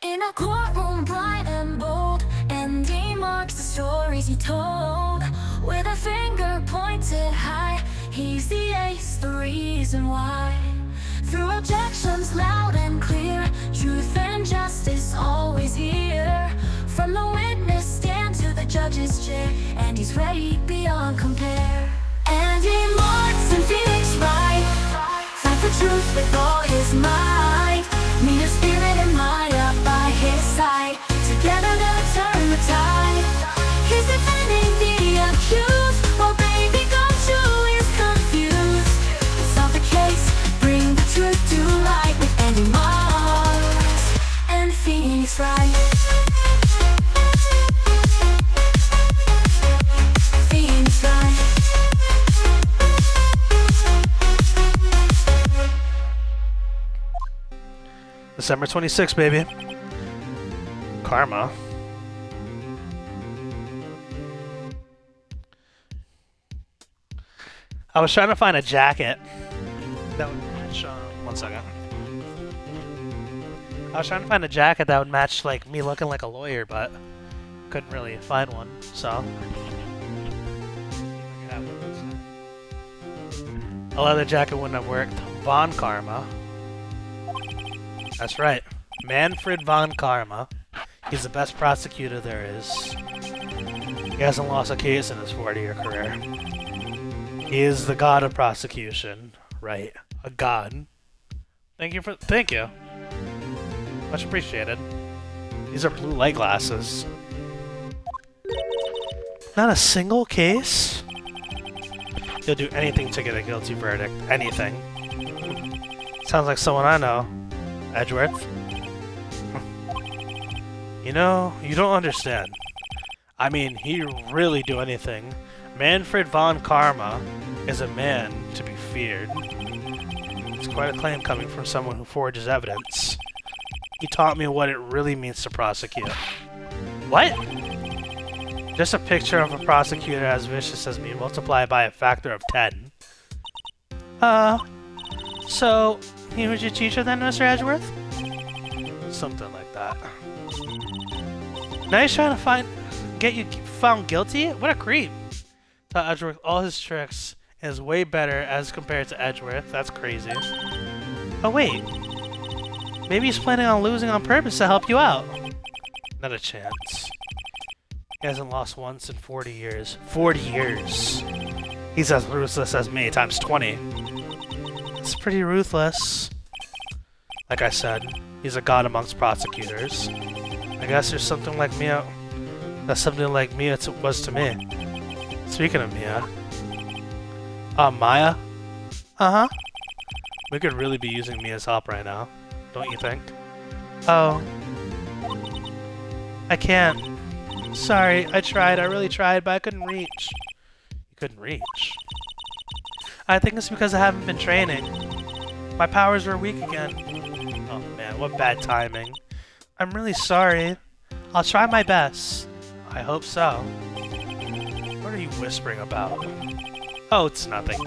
In a courtroom bright and bold, and he marks the stories he told. With a finger pointed high, he's the ace, the reason why. Through objections loud and clear, truth and justice always here. From the witness stand to the judge's chair, and he's ready beyond compare. And he marks in Phoenix Wright, fight for truth with all his might. Mean spirit and Maya by his side, together they'll turn the tide. He's defending the accused, while baby Gumshoe is confused. Solve the case, bring the truth to light, with Andy Marks and Phoenix Wright. Phoenix Wright. December 26th, baby. Karma. I was trying to find a jacket that would match. One second. I was trying to find a jacket that would match, like, me looking like a lawyer, but couldn't really find one. So a leather jacket wouldn't have worked. Von Karma. That's right. Manfred von Karma. He's the best prosecutor there is. He hasn't lost a case in his 40-year career. He is the god of prosecution. Right. A god. Thank you. Much appreciated. These are blue light glasses. Not a single case? He'll do anything to get a guilty verdict. Anything. Sounds like someone I know. Edgeworth? You know, you don't understand. I mean, he'd really do anything. Manfred von Karma is a man to be feared. It's quite a claim coming from someone who forges evidence. He taught me what it really means to prosecute. What? Just a picture of a prosecutor as vicious as me multiplied by a factor of 10. So, he was your teacher then, Mr. Edgeworth? Something like that. Now he's trying to get you found guilty? What a creep! Taught Edgeworth all his tricks and is way better as compared to Edgeworth. That's crazy. Oh wait. Maybe he's planning on losing on purpose to help you out. Not a chance. He hasn't lost once in 40 years. 40 years! He's as ruthless as me, times 20. It's pretty ruthless. Like I said, he's a god amongst prosecutors. I guess there's something like Mia. That's something like Mia was to me. Speaking of Mia. Maya? Uh-huh. We could really be using Mia's help right now. Don't you think? Oh. I can't. Sorry, I tried. I really tried, but I couldn't reach. You couldn't reach? I think it's because I haven't been training. My powers were weak again. Oh man, what bad timing. I'm really sorry. I'll try my best. I hope so. What are you whispering about? Oh, it's nothing.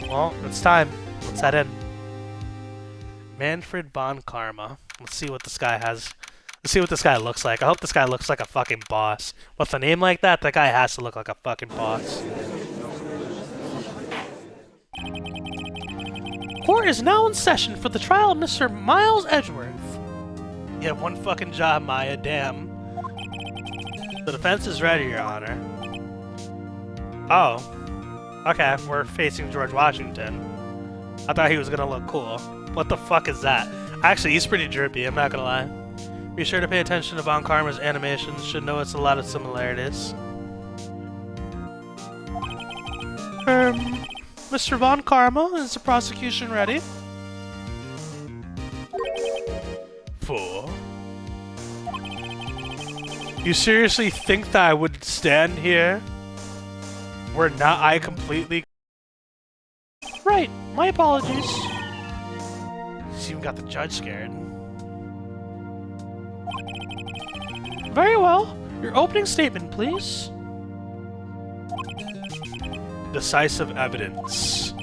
Well, it's time. Let's head in. Manfred von Karma. Let's see what this guy has. Let's see what this guy looks like. I hope this guy looks like a fucking boss. With a name like that, that guy has to look like a fucking boss. Court is now in session for the trial of Mr. Miles Edgeworth. You have one fucking job, Maya. Damn. The defense is ready, Your Honor. Oh. Okay, we're facing George Washington. I thought he was gonna look cool. What the fuck is that? Actually, he's pretty drippy, I'm not gonna lie. Be sure to pay attention to Von Karma's animations. Should notice a lot of similarities. Mr. Von Karma, is the prosecution ready? 4. You seriously think that I would stand here? Were not I completely... Right, my apologies. She even got the judge scared. Very well. Your opening statement, please. Decisive evidence.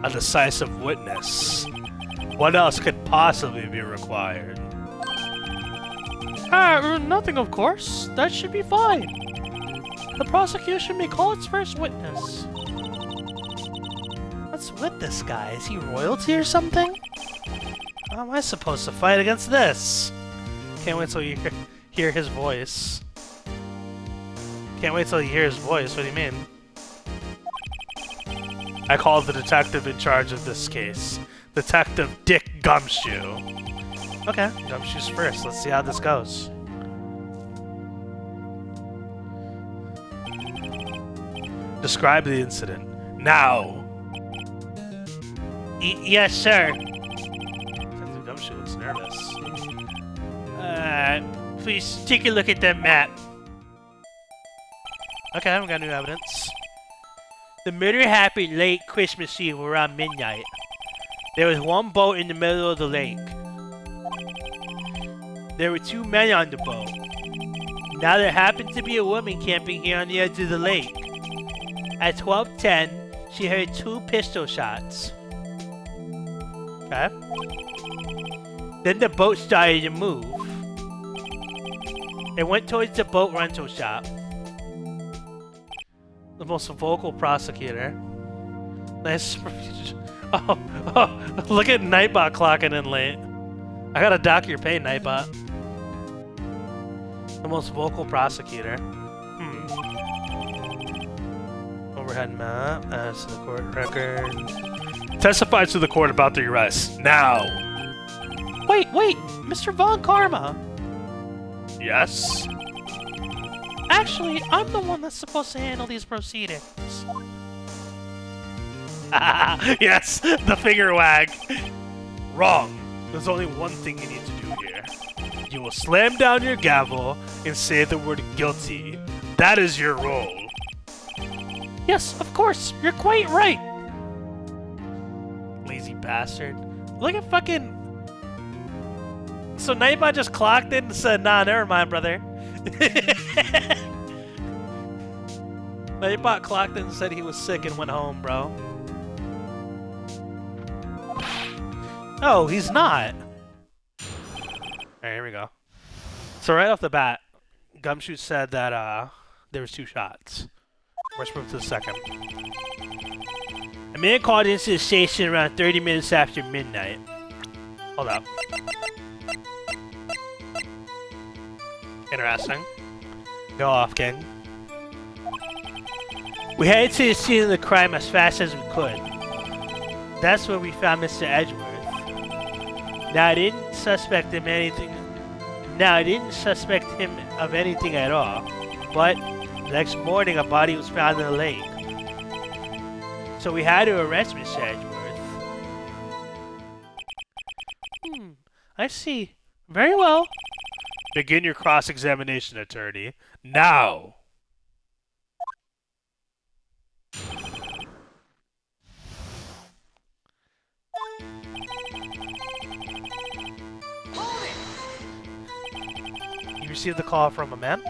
A decisive witness. What else could possibly be required? Nothing, of course. That should be fine. The prosecution may call its first witness. What's with this guy? Is he royalty or something? How am I supposed to fight against this? Can't wait till you hear his voice. Can't wait till you hear his voice. What do you mean? I call the detective in charge of this case. Detective Dick Gumshoe. Okay, Gumshoe's first. Let's see how this goes. Describe the incident. Now! Yes, sir. Detective Gumshoe looks nervous. Please take a look at that map. Okay, we got new evidence. The murder happened late Christmas Eve around midnight. There was one boat in the middle of the lake. There were 2 men on the boat. Now there happened to be a woman camping here on the edge of the lake. At 12:10, she heard 2 pistol shots. Okay. Then the boat started to move. It went towards the boat rental shop. The most vocal prosecutor. Nice. Oh, look at Nightbot clocking in late. I gotta dock your pay, Nightbot. The most vocal prosecutor. Overhead map. As the court record. Testifies to the court about the arrest. Now! Wait! Mr. Von Karma! Yes? Actually, I'm the one that's supposed to handle these proceedings. Yes! The finger wag! Wrong. There's only one thing you need to do here. You will slam down your gavel and say the word guilty. That is your role. Yes, of course. You're quite right. Lazy bastard. Look at fucking... So Nightbot just clocked in and said, nah, never mind, brother. Nightbot clocked in and said he was sick and went home, bro. Oh, he's not. Alright, here we go. So right off the bat, Gumshoe said that there was 2 shots. Let's move to the second. A man called into the station around 30 minutes after midnight. Hold up. Interesting. Go off, King. We headed to the scene of the crime as fast as we could. That's where we found Mr. Edgeworth. Now I didn't suspect him of anything at all. But the next morning a body was found in the lake. So we had to arrest Mr. Edgeworth. I see. Very well. Begin your cross-examination, attorney. Now! You received the call from a man?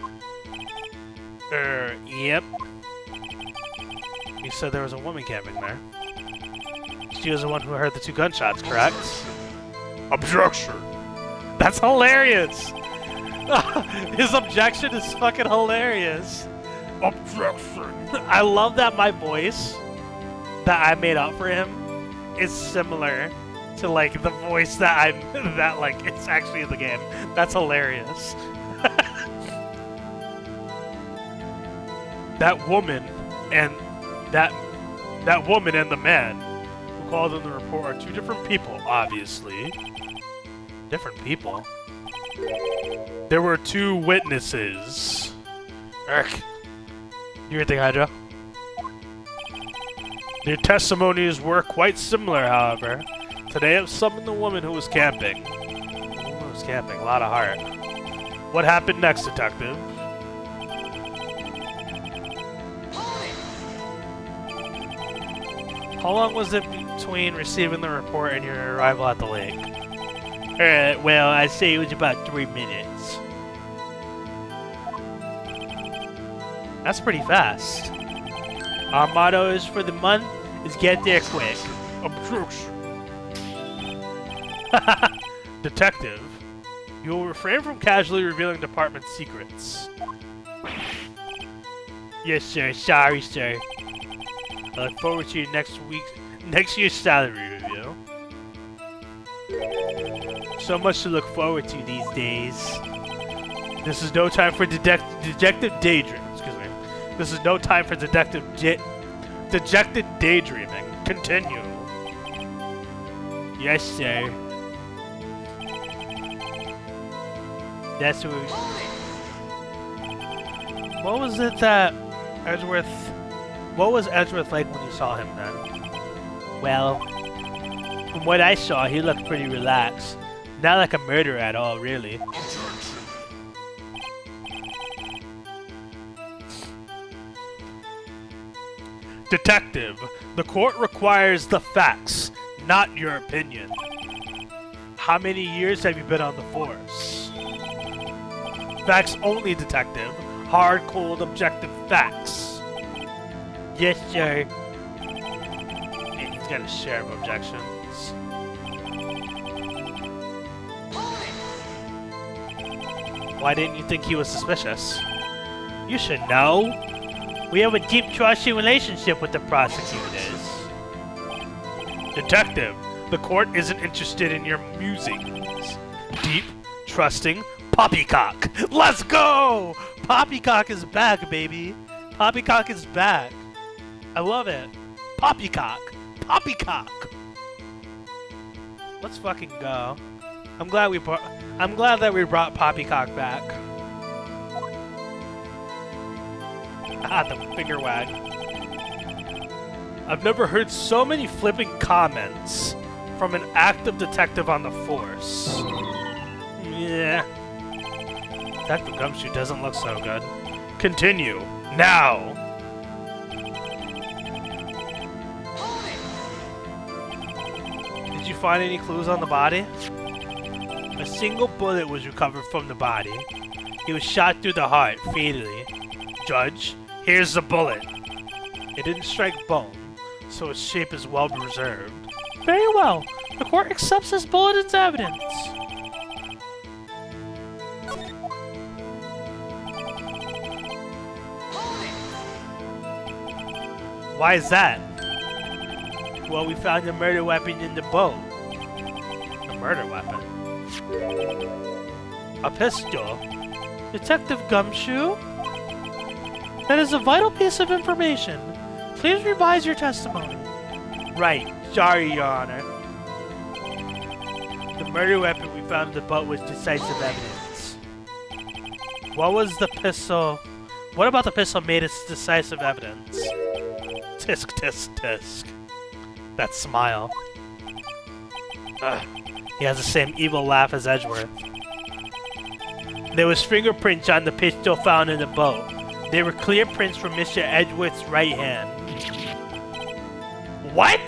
Yep. You said there was a woman camping there. She was the one who heard the 2 gunshots, correct? Objection! That's hilarious! His objection is fucking hilarious. Objection! I love that my voice that I made up for him is similar to like the voice that it's actually in the game. That's hilarious. That woman and that woman and the man who called in the report are 2 different people, obviously. Different people? There were 2 witnesses. Erk. You hear the Hydra? Their testimonies were quite similar, however. Today I've summoned the woman who was camping. The woman who was camping, a lot of heart. What happened next, detective? How long was it between receiving the report and your arrival at the lake? Well, I'd say it was about 3 minutes. That's pretty fast. Our motto is for the month is get there quick. Objection. Detective, You will refrain from casually revealing department secrets. Yes, sir. Sorry, sir. I look forward to your next year's salary review. So much to look forward to these days. This is no time for dejected daydreaming. Excuse me. This is no time for dejected daydreaming. Continue. Yes, sir. That's what. What was it that Edgeworth? What was Edgeworth like when you saw him then? Well, from what I saw, he looked pretty relaxed. Not like a murderer at all, really. Detective, the court requires the facts, not your opinion. How many years have you been on the force? Facts only, detective. Hard, cold, objective facts. Yes, sir. And he's got a share of objections. Why didn't you think he was suspicious? You should know. We have a deep, trusting relationship with the prosecutors. Detective, the court isn't interested in your musings. Deep, trusting, poppycock. Let's go! Poppycock is back, baby. Poppycock is back. I love it. Poppycock. Poppycock. Let's fucking go. I'm glad that we brought Poppycock back. Ah, the finger wag. I've never heard so many flipping comments from an active detective on the force. Yeah. Detective Gumshoe doesn't look so good. Continue. Now! Did you find any clues on the body? A single bullet was recovered from the body. He was shot through the heart, fatally. Judge, here's the bullet. It didn't strike bone, so its shape is well preserved. Very well. The court accepts this bullet as evidence. Why is that? Well, we found the murder weapon in the boat. The murder weapon? A pistol? Detective Gumshoe? That is a vital piece of information. Please revise your testimony. Right. Sorry, Your Honor. The murder weapon we found in the boat was decisive evidence. What was the pistol? What about the pistol made its decisive evidence? Tisk, tisk, tisk. That smile. Ugh. He has the same evil laugh as Edgeworth. There was fingerprints on the pistol found in the boat. They were clear prints from Mr. Edgeworth's right hand. What?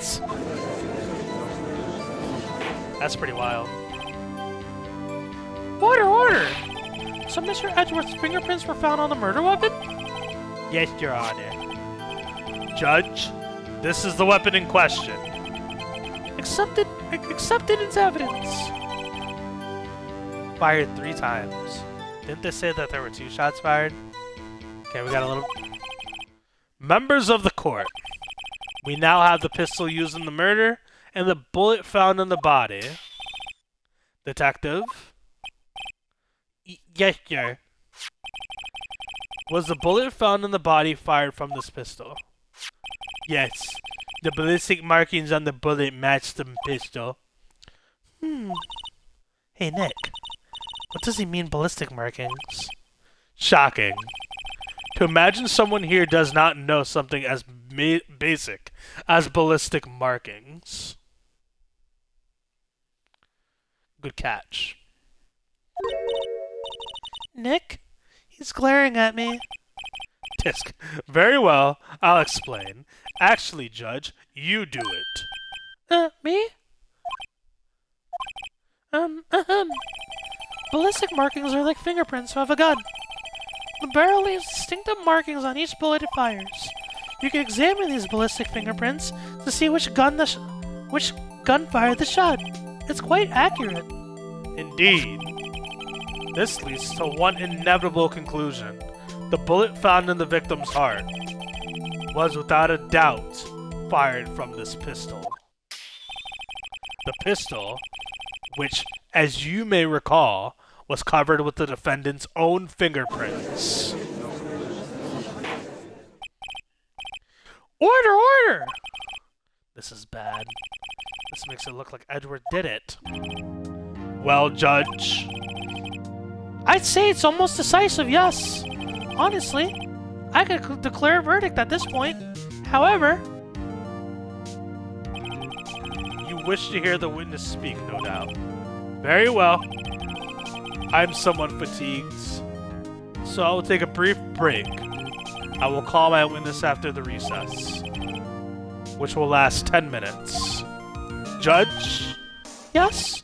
That's pretty wild. Order! So Mr. Edgeworth's fingerprints were found on the murder weapon? Yes, Your Honor. Judge, this is the weapon in question. Accepted as evidence. Fired 3 times. Didn't they say that there were 2 shots fired? Okay, we got a little... Members of the court. We now have the pistol used in the murder and the bullet found in the body. Detective? Yes, sir. Was the bullet found in the body fired from this pistol? Yes. The ballistic markings on the bullet matched the pistol. Hey, Nick. What does he mean, ballistic markings? Shocking. To imagine someone here does not know something as basic as ballistic markings. Good catch. Nick? He's glaring at me. Tisk. Very well, I'll explain. Actually, Judge, you do it. Me? Ballistic markings are like fingerprints of a gun. The barrel leaves distinctive markings on each bullet it fires. You can examine these ballistic fingerprints to see which gun fired the shot. It's quite accurate. Indeed. This leads to one inevitable conclusion. The bullet found in the victim's heart was without a doubt fired from this pistol. The pistol, which, as you may recall, was covered with the defendant's own fingerprints. Order, order! This is bad. This makes it look like Edward did it. Well, Judge, I'd say it's almost decisive, yes. Honestly, I could declare a verdict at this point. However, you wish to hear the witness speak, no doubt. Very well. I'm somewhat fatigued, so I will take a brief break. I will call my witness after the recess, which will last 10 minutes. Judge? Yes?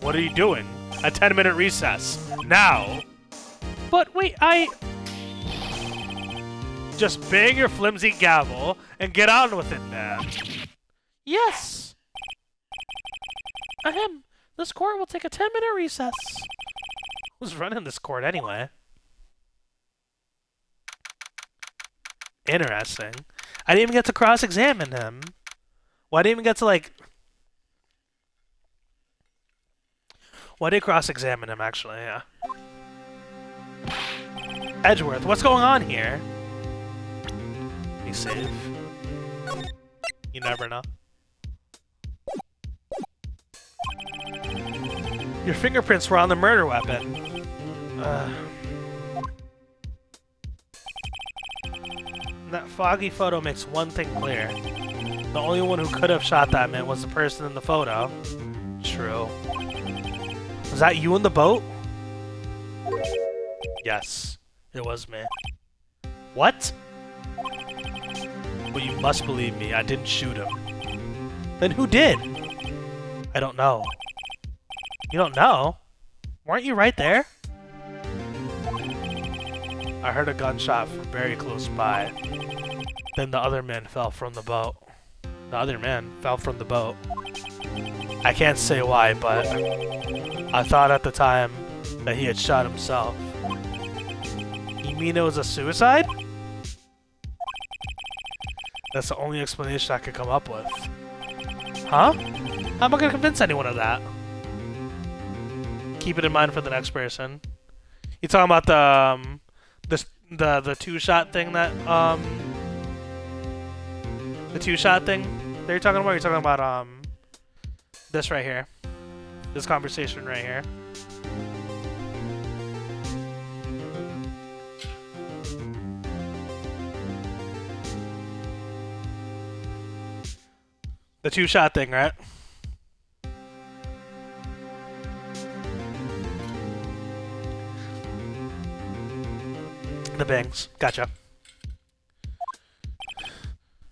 What are you doing? A 10-minute recess. Now! But wait, Just bang your flimsy gavel and get on with it, man. Yes! Ahem. This court will take a 10-minute recess. Who's running this court anyway? Interesting. I didn't even get to cross-examine him. Well, I didn't even get to, like... Well, I did cross-examine him, actually, yeah. Edgeworth, what's going on here? Be safe. You never know. Your fingerprints were on the murder weapon. That foggy photo makes one thing clear. The only one who could have shot that man was the person in the photo. True. Was that you in the boat? Yes, it was me. What? But you must believe me, I didn't shoot him. Then who did? I don't know. You don't know? Weren't you right there? I heard a gunshot from very close by. Then the other man fell from the boat. The other man fell from the boat. I can't say why, but I thought at the time that he had shot himself. You mean it was a suicide? That's the only explanation I could come up with. Huh? How am I gonna convince anyone of that? Keep it in mind for the next person. You talking about the two-shot thing that the two-shot thing that you're talking about? You're talking about this right here, this conversation right here. The two-shot thing, right? The bangs. Gotcha.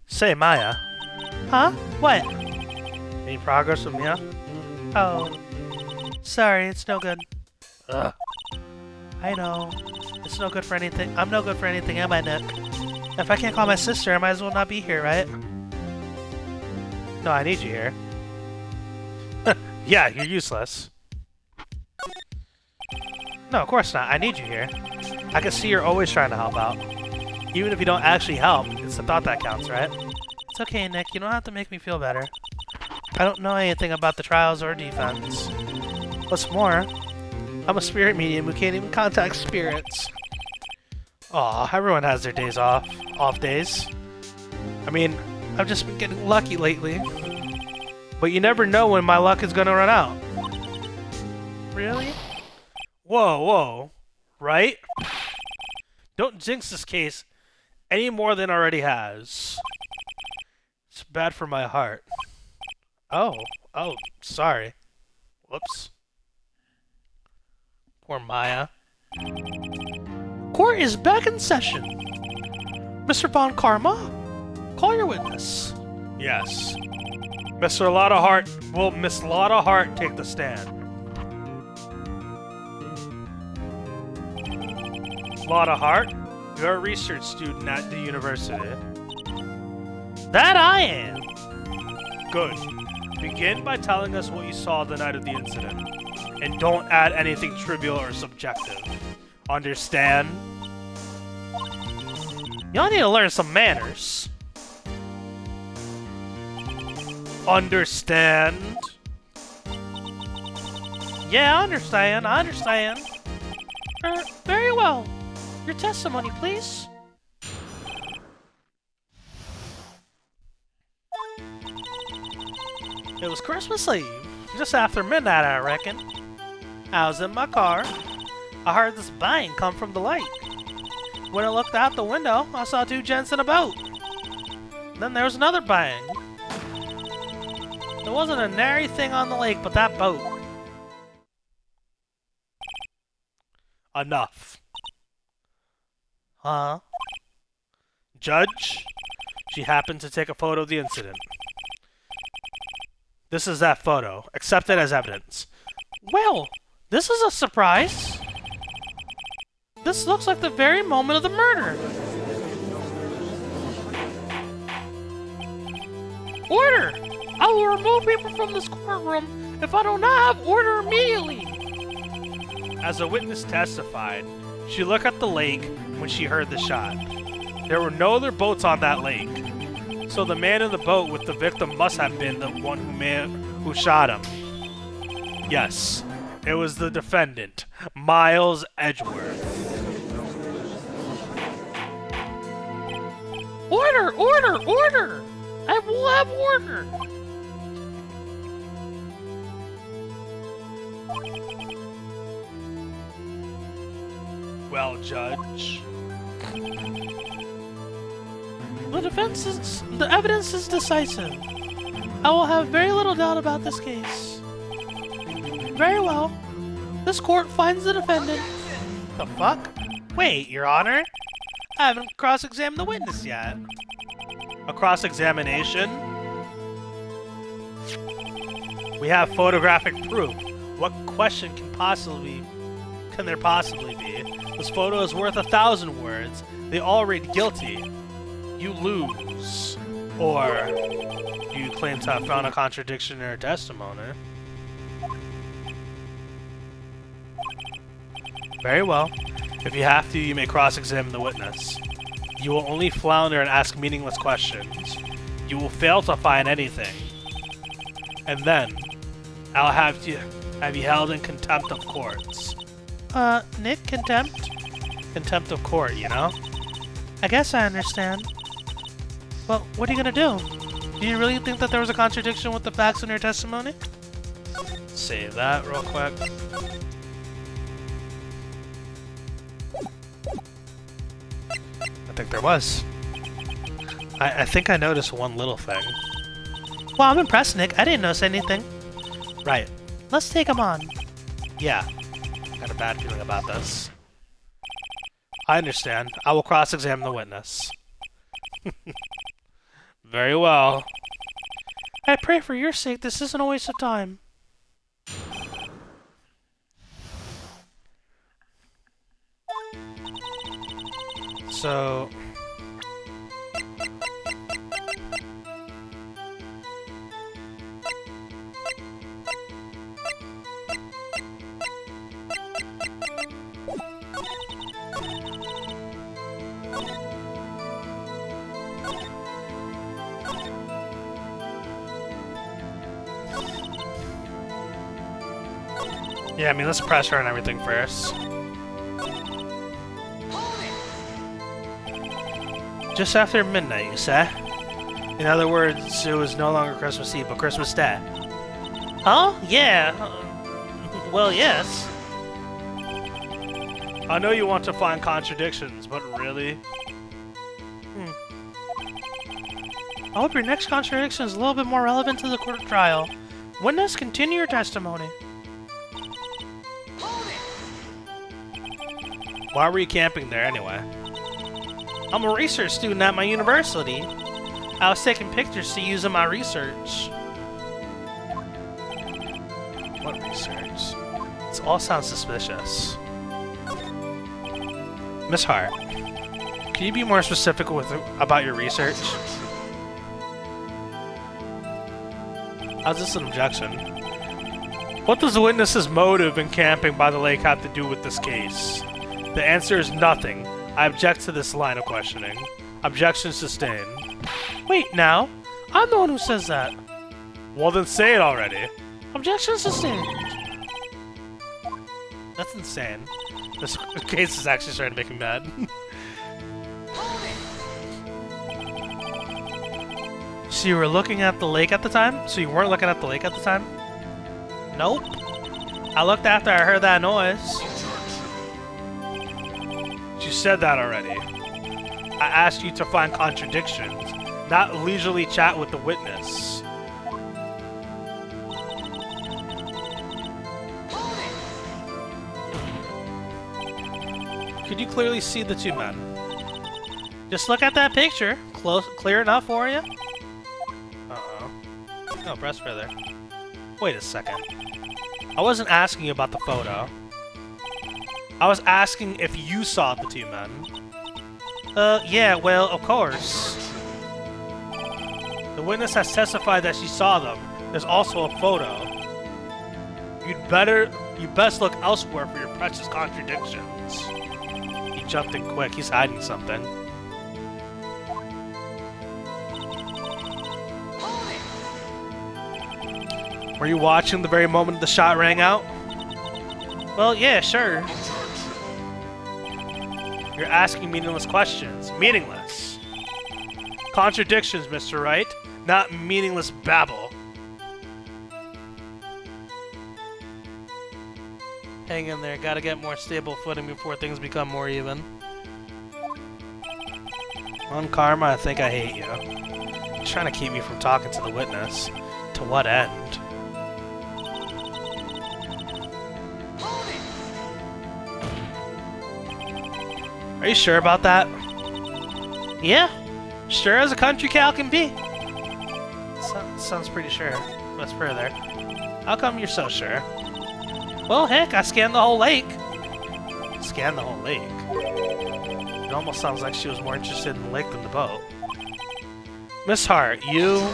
Say, Maya. Huh? What? Any progress with Mia? Oh. Sorry, it's no good. Ugh. I know. It's no good for anything. I'm no good for anything, am I, Nick? If I can't call my sister, I might as well not be here, right? No, I need you here. Yeah, you're useless. No, of course not. I need you here. I can see you're always trying to help out. Even if you don't actually help, it's the thought that counts, right? It's okay, Nick. You don't have to make me feel better. I don't know anything about the trials or defense. What's more, I'm a spirit medium who can't even contact spirits. Aw, everyone has their days off. Off days. I mean, I've just been getting lucky lately. But you never know when my luck is gonna run out. Really? Whoa, whoa. Right? Don't jinx this case any more than it already has. It's bad for my heart. Oh, sorry. Whoops. Poor Maya. Court is back in session. Mr. Von Karma, call your witness. Yes. Miss Lotta Hart take the stand? Lotta Hart, you're a research student at the university. That I am! Good. Begin by telling us what you saw the night of the incident. And don't add anything trivial or subjective. Understand? Y'all need to learn some manners. Understand? Yeah, I understand. I understand. Very well. Your testimony, please. It was Christmas Eve, just after midnight, I reckon. I was in my car. I heard this bang come from the lake. When I looked out the window, I saw two gents in a boat. Then there was another bang. There wasn't a nary thing on the lake but that boat. Enough. Huh? Judge, she happened to take a photo of the incident. This is that photo. Accept it as evidence. Well, this is a surprise. This looks like the very moment of the murder. Order! I will remove people from this courtroom if I do not have order immediately. As a witness testified, she looked at the lake when she heard the shot. There were no other boats on that lake, so the man in the boat with the victim must have been the one who shot him. Yes, it was the defendant, Miles Edgeworth. Order! Order! Order! I will have order! Well, Judge. The evidence is decisive. I will have very little doubt about this case. Very well. This court finds the defendant. The fuck? Wait, Your Honor? I haven't cross-examined the witness yet. A cross-examination? We have photographic proof. What question can there possibly be? This photo is worth 1,000 words. They all read guilty. You lose. Or you claim to have found a contradiction in her testimony. Very well. If you have to, you may cross-examine the witness. You will only flounder and ask meaningless questions. You will fail to find anything. And then, I'll have you held in contempt of courts. Nick, contempt? Contempt of court, you know? I guess I understand. Well, what are you gonna do? Do you really think that there was a contradiction with the facts in your testimony? Save that real quick. I think there was. I think I noticed one little thing. Well, I'm impressed, Nick. I didn't notice anything. Right. Let's take him on. Yeah. Got a bad feeling about this. I understand. I will cross-examine the witness. Very well. I pray for your sake this isn't a waste of time. So... yeah, I mean, let's press her and everything first. Just after midnight, you say? In other words, it was no longer Christmas Eve, but Christmas Day. Huh? Yeah. Well, yes. I know you want to find contradictions, but really? I hope your next contradiction is a little bit more relevant to the court trial. Witness, continue your testimony. Why were you camping there anyway? I'm a research student at my university. I was taking pictures to use in my research. What research? This all sounds suspicious. Miss Hart, can you be more specific about your research? How's this an objection? What does the witness's motive in camping by the lake have to do with this case? The answer is nothing. I object to this line of questioning. Objection sustained. Wait, now? I'm the one who says that. Well, then say it already. Objection sustained. That's insane. This case is actually starting to make me mad. So you were looking at the lake at the time? So you weren't looking at the lake at the time? Nope. I looked after I heard that noise. You said that already. I asked you to find contradictions, not leisurely chat with the witness. Could you clearly see the two men? Just look at that picture. Clear enough for you? Uh-oh. No, press further. Wait a second. I wasn't asking you about the photo. I was asking if you saw the two men. Yeah, well, of course. The witness has testified that she saw them. There's also a photo. You best look elsewhere for your precious contradictions. He jumped in quick. He's hiding something. Were you watching the very moment the shot rang out? Well, yeah, sure. You're asking meaningless questions. Meaningless. Contradictions, Mr. Wright, not meaningless babble. Hang in there. Gotta get more stable footing before things become more even. On Karma, I think I hate you. You're trying to keep me from talking to the witness. To what end? Are you sure about that? Yeah, sure as a country cow can be. Sounds pretty sure. Let's further. How come you're so sure? Well, heck, I scanned the whole lake. Scanned the whole lake? It almost sounds like she was more interested in the lake than the boat. Miss Hart, you...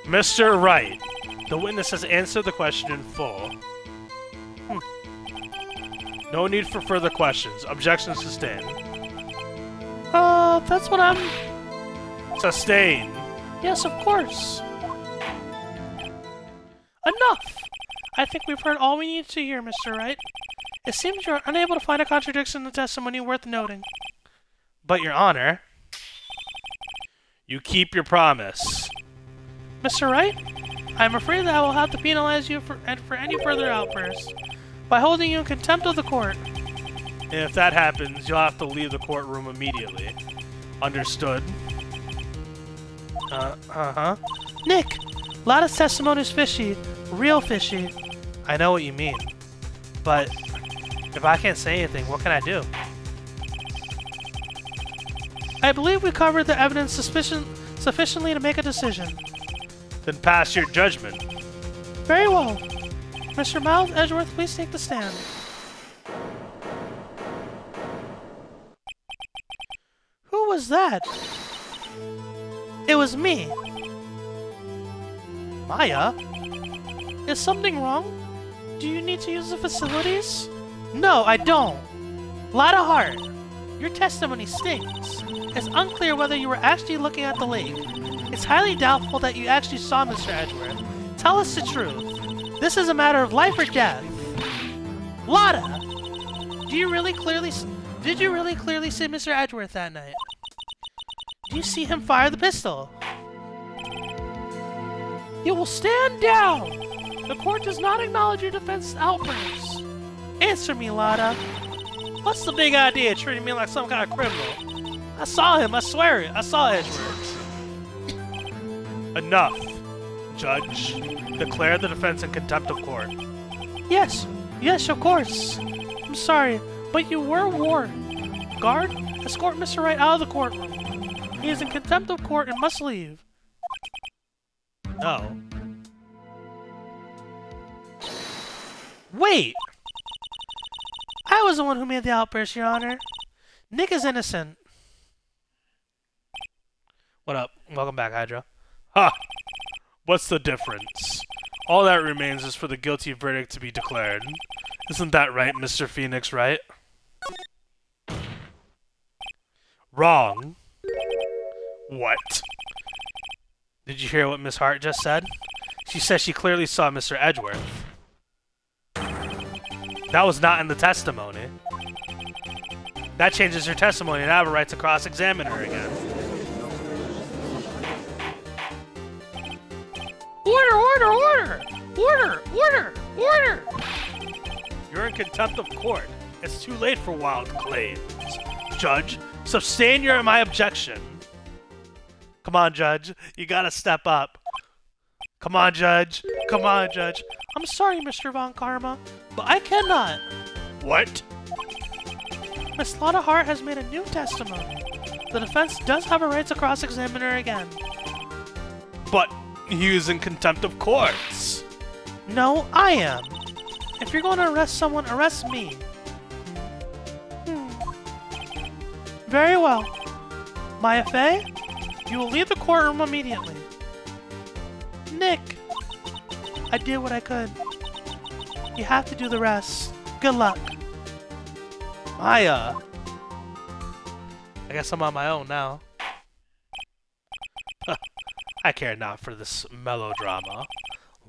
Mr. Wright, the witness has answered the question in full. No need for further questions. Objection sustained. That's what I'm... Sustained. Yes, of course. Enough! I think we've heard all we need to hear, Mr. Wright. It seems you're unable to find a contradiction in the testimony worth noting. But, Your Honor... You keep your promise. Mr. Wright, I'm afraid that I will have to penalize you for any further outbursts by holding you in contempt of the court. And if that happens, you'll have to leave the courtroom immediately. Understood? Nick, Lada's testimony is fishy. Real fishy. I know what you mean. But if I can't say anything, what can I do? I believe we covered the evidence sufficiently to make a decision. Then pass your judgment. Very well. Mr. Miles Edgeworth, please take the stand. Who was that? It was me. Maya? Is something wrong? Do you need to use the facilities? No, I don't. Lada Hart, your testimony stinks. It's unclear whether you were actually looking at the lake. It's highly doubtful that you actually saw Mr. Edgeworth. Tell us the truth. This is a matter of life or death. Lada! Did you really clearly see Mr. Edgeworth that night? Did you see him fire the pistol? You will stand down! The court does not acknowledge your defense outbursts. Answer me, Lada. What's the big idea, treating me like some kind of criminal? I saw him, I swear it. I saw Edgeworth. Enough, Judge. Declare the defense in contempt of court. Yes, of course. I'm sorry, but you were warned. Guard, escort Mr. Wright out of the courtroom. He is in contempt of court and must leave. No. Wait! I was the one who made the outburst, Your Honor. Nick is innocent. What up? Welcome back, Hydra. Ha! What's the difference? All that remains is for the guilty verdict to be declared. Isn't that right, Mr. Phoenix Wright? Wrong. What? Did you hear what Miss Hart just said? She said she clearly saw Mr. Edgeworth. That was not in the testimony. That changes her testimony, and I have a right to cross-examine her again. Order, order, order! Order, order, order! You're in contempt of court. It's too late for wild claims. Judge, sustain my objection. Come on, Judge. You gotta step up. Come on, Judge. Come on, Judge. I'm sorry, Mr. Von Karma, but I cannot. What? Miss Lotta Hart has made a new testimony. The defense does have a right to cross-examine her again. But he is in contempt of courts. No, I am. If you're going to arrest someone, arrest me. Very well. Maya Fey, you will leave the courtroom immediately. Nick, I did what I could. You have to do the rest. Good luck. Maya. I guess I'm on my own now. I care not for this melodrama.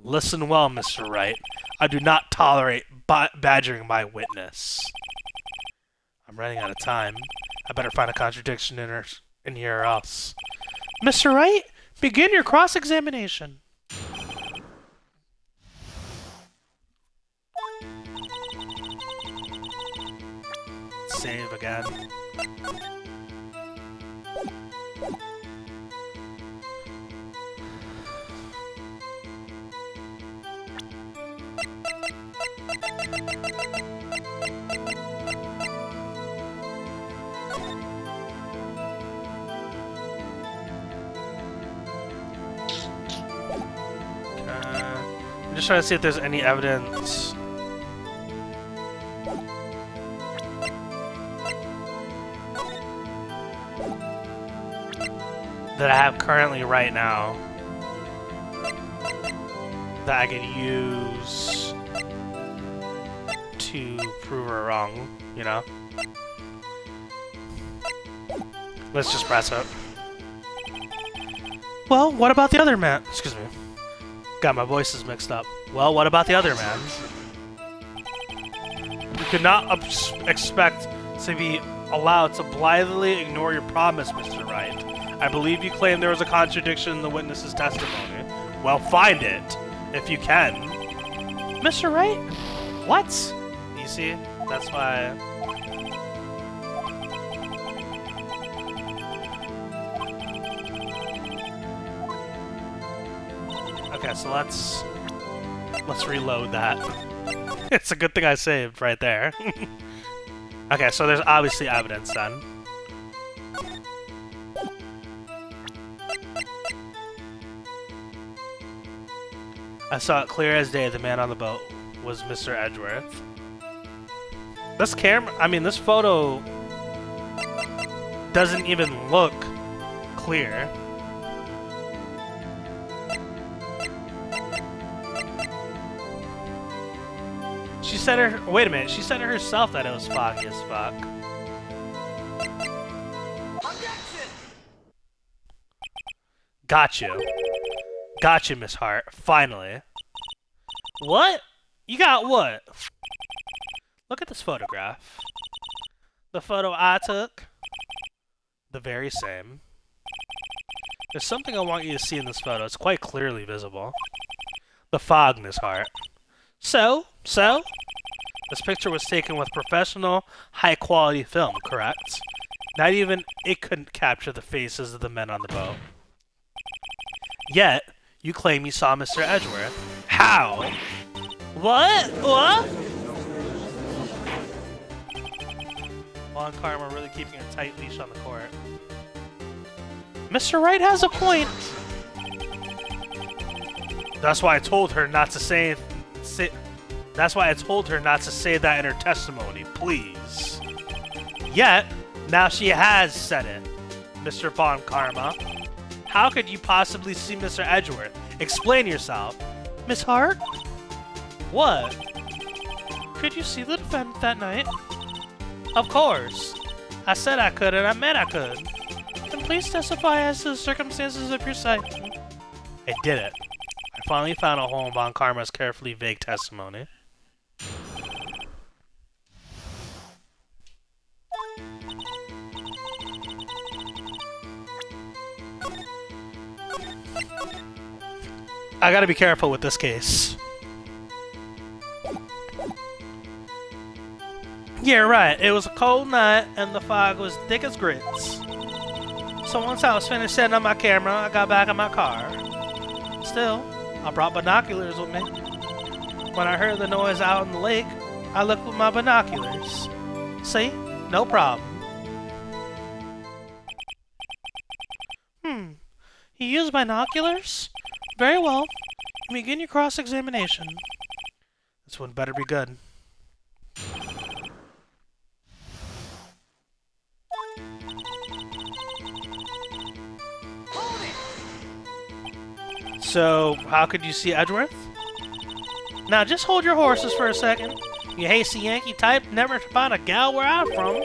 Listen well, Mr. Wright. I do not tolerate badgering my witness. I'm running out of time. I better find a contradiction in here or else. Mr. Wright, begin your cross-examination. Save again. I'm just trying to see if there's any evidence. That I have currently right now that I could use to prove her wrong, you know? Let's just press it. Well, what about the other man? Excuse me. Got my voices mixed up. Well, what about the other man? You could not expect to be allowed to blithely ignore your promise, Mr. Wright. I believe you claim there was a contradiction in the witness's testimony. Well, find it, if you can. Mr. Wright? What? You see? That's why... Okay, so let's reload that. It's a good thing I saved right there. Okay, so there's obviously evidence then. I saw it clear as day the man on the boat was Mr. Edgeworth. This camera, I mean, this photo doesn't even look clear. She said her, wait a minute, she said it herself that it was foggy as fuck. Objection! Got you. Got you, Miss Hart. Finally. What? You got what? Look at this photograph. The photo I took. The very same. There's something I want you to see in this photo. It's quite clearly visible. The fog, Miss Hart. So? This picture was taken with professional, high-quality film, correct? Not even it couldn't capture the faces of the men on the boat. Yet, you claim you saw Mr. Edgeworth. How? What? What? Von Karma really keeping a tight leash on the court. Mr. Wright has a point. That's why I told her not to say That's why I told her not to say that in her testimony, please. Yet, now she has said it, Mr. Von Karma. How could you possibly see Mr. Edgeworth Explain yourself. Miss Hart? What? Could you see the defendant that night? Of course. I said I could and I meant I could. Then please testify as to the circumstances of your sight. I did it. I finally found a hole in Von Karma's carefully vague testimony. I gotta be careful with this case. Yeah, right. It was a cold night and the fog was thick as grits. So once I was finished setting up my camera, I got back in my car. Still, I brought binoculars with me. When I heard the noise out in the lake, I looked with my binoculars. See? No problem. You used binoculars? Very well. Begin your cross-examination. This one better be good. So, how could you see Edgeworth? Now, just hold your horses for a second. You hasty Yankee type never found a gal where I'm from.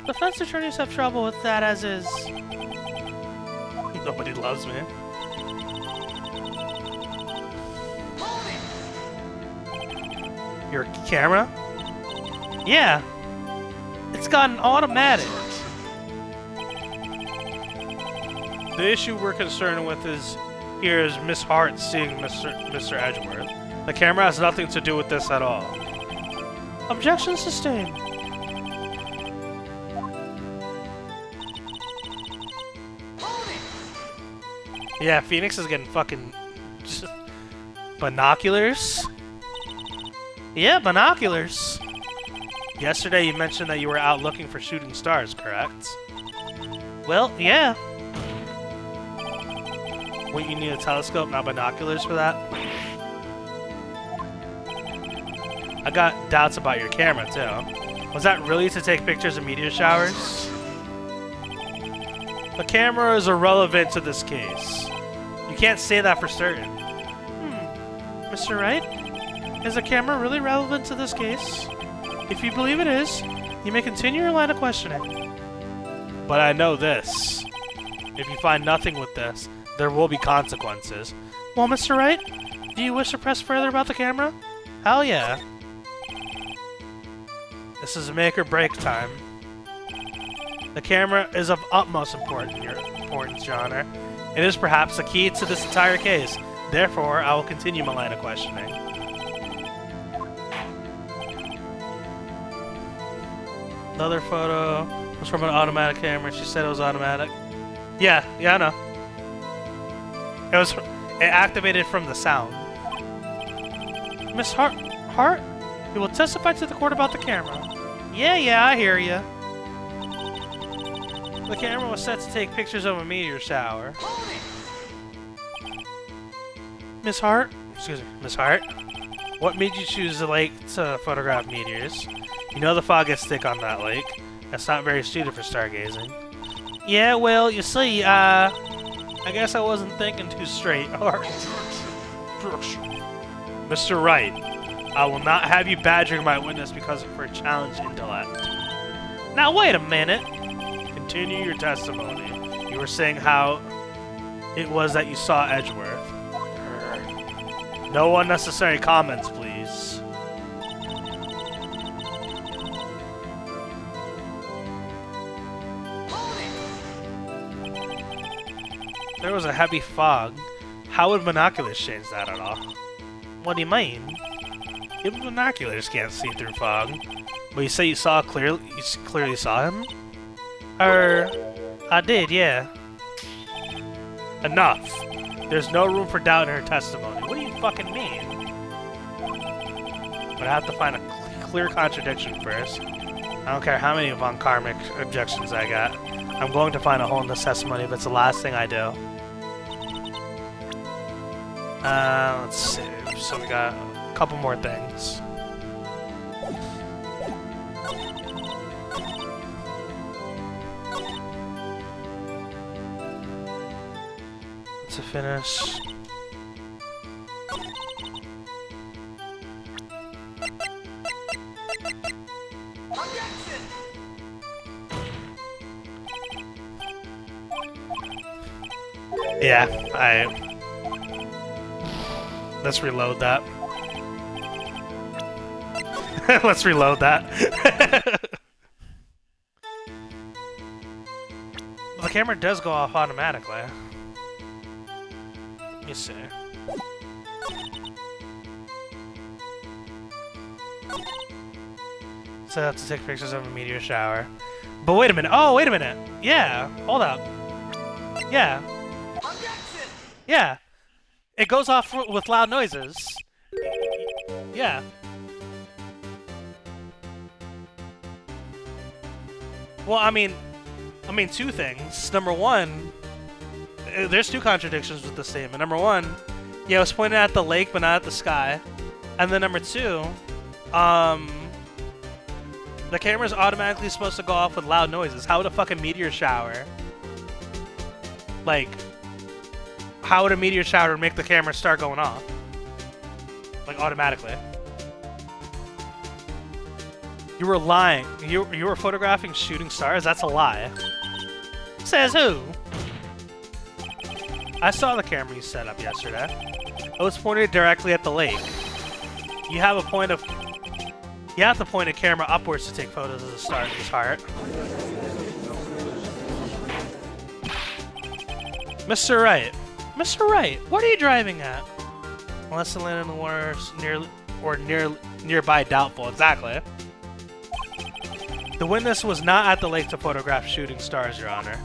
Defense attorneys have trouble with that as is. Nobody loves me. Your camera? Yeah. It's got an automatic. The issue we're concerned with is Miss Hart seeing Mr. Edgeworth. The camera has nothing to do with this at all. Objection sustained. Yeah, Phoenix is getting fucking binoculars. Yeah, binoculars. Yesterday you mentioned that you were out looking for shooting stars, correct? Well, yeah. Wouldn't you need a telescope, not binoculars for that? I got doubts about your camera, too. Was that really to take pictures of meteor showers? The camera is irrelevant to this case. You can't say that for certain. Mr. Wright? Is the camera really relevant to this case? If you believe it is, you may continue your line of questioning. But I know this. If you find nothing with this, there will be consequences. Well, Mr. Wright, do you wish to press further about the camera? Hell yeah. This is make or break time. The camera is of utmost importance, Your Honor. It is perhaps the key to this entire case. Therefore, I will continue my line of questioning. Another photo was from an automatic camera. She said it was automatic. Yeah, I know. It activated from the sound. Miss Hart? You will testify to the court about the camera. Yeah, I hear ya. The camera was set to take pictures of a meteor shower. Miss Hart? Excuse me, Miss Hart? What made you choose the lake to photograph meteors? You know the fog gets thick on that lake. That's not very suited for stargazing. Yeah, well, you see, I guess I wasn't thinking too straight, or... Mr. Wright, I will not have you badgering my witness because of her challenged intellect. Now, wait a minute. Continue your testimony. You were saying how it was that you saw Edgeworth. No unnecessary comments, please. There was a heavy fog. How would binoculars change that at all? What do you mean? Even binoculars can't see through fog. But you say you saw clearly? You clearly saw him? I did, yeah. Enough. There's no room for doubt in her testimony. What do you fucking mean? But I have to find a clear contradiction first. I don't care how many Von Karmic objections I got. I'm going to find a hole in this testimony if it's the last thing I do. Let's see. So we got a couple more things. To finish. Yeah, let's reload that. Let's reload that. The camera does go off automatically. Let me see. So I have to take pictures of a meteor shower. But wait a minute. Oh, wait a minute. Yeah. Hold up. Yeah. Yeah. It goes off with loud noises. Yeah. Well, I mean, two things. Number one, there's two contradictions with the statement. Number one, yeah, it was pointed at the lake, but not at the sky. And then number two, the camera's automatically supposed to go off with loud noises. How would a fucking meteor shower? Like, how would a meteor shower make the camera start going off? Like, automatically. You were lying. You were photographing shooting stars? That's a lie. Says who? I saw the camera you set up yesterday. It was pointed directly at the lake. You have to point a camera upwards to take photos of the stars in his heart. Mr. Wright. Mr. Wright, what are you driving at? Unless it landed in the water nearby doubtful. Exactly. The witness was not at the lake to photograph shooting stars, Your Honor.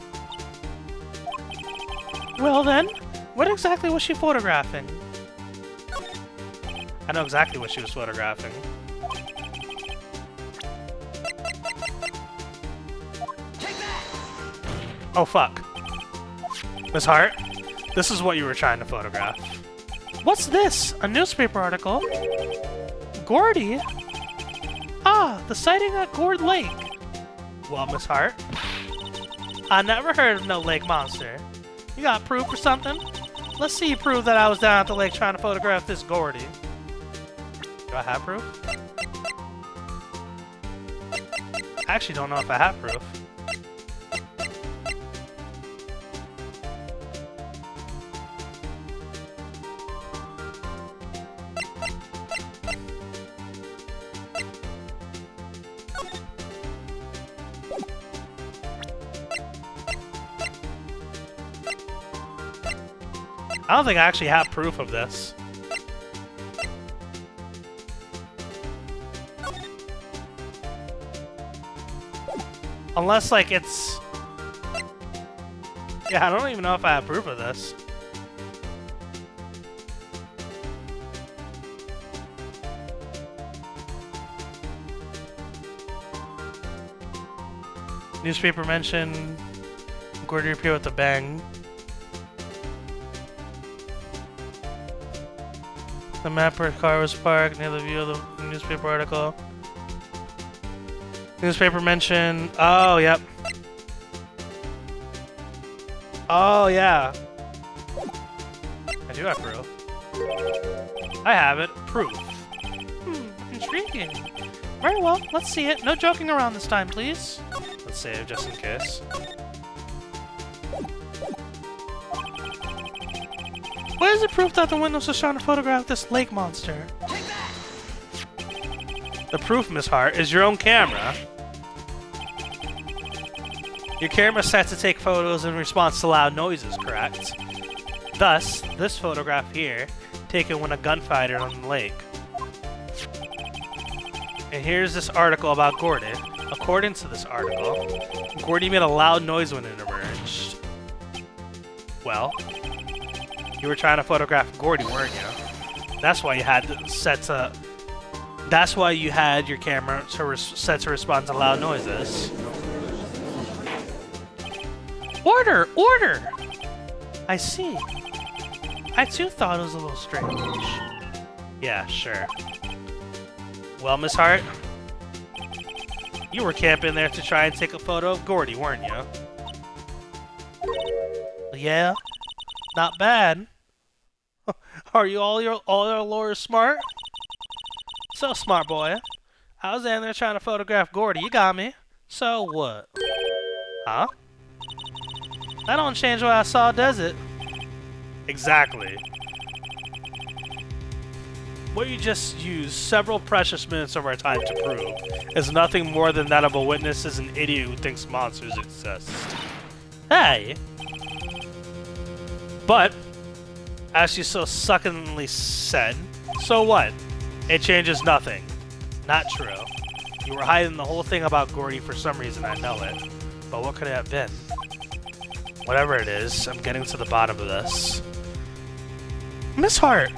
Well then, what exactly was she photographing? I know exactly what she was photographing. Oh fuck. Miss Hart, this is what you were trying to photograph. What's this? A newspaper article? Gordy? Ah, the sighting at Gourd Lake. Well, Miss Hart, I never heard of no lake monster. You got proof or something? Let's see you prove that I was down at the lake trying to photograph this Gordy. Do I have proof? I actually don't know if I have proof. I don't think I actually have proof of this. Unless, like, it's... Yeah, I don't even know if I have proof of this. Newspaper mention Gordy appeared with a bang. The map where the car was parked near the view of the newspaper article. Newspaper mention. Oh, yep. Oh, yeah. I do have proof. I have it. Proof. Intriguing. Very well, let's see it. No joking around this time, please. Let's save just in case. What is the proof that the witness was trying to photograph this lake monster? The proof, Miss Hart, is your own camera. Your camera set to take photos in response to loud noises, correct? Thus, this photograph here, taken when a gunfighter on the lake. And here's this article about Gordy. According to this article, Gordy made a loud noise when it emerged. Well, you were trying to photograph Gordy, weren't you? That's why you had That's why you had your camera set to respond to loud noises. Order! Order! I see. I too thought it was a little strange. Yeah, sure. Well, Miss Hart, you were camping there to try and take a photo of Gordy, weren't you? Yeah, not bad. Are you all your lawyers smart? So smart, boy. I was in there trying to photograph Gordy. You got me. So what? Huh? That don't change what I saw, does it? Exactly. What you just used several precious minutes of our time to prove is nothing more than that of a witness is an idiot who thinks monsters exist. Hey! But, as you so succinctly said, so what? It changes nothing. Not true. You were hiding the whole thing about Gordy for some reason, I know it. But what could it have been? Whatever it is, I'm getting to the bottom of this. Miss Hart!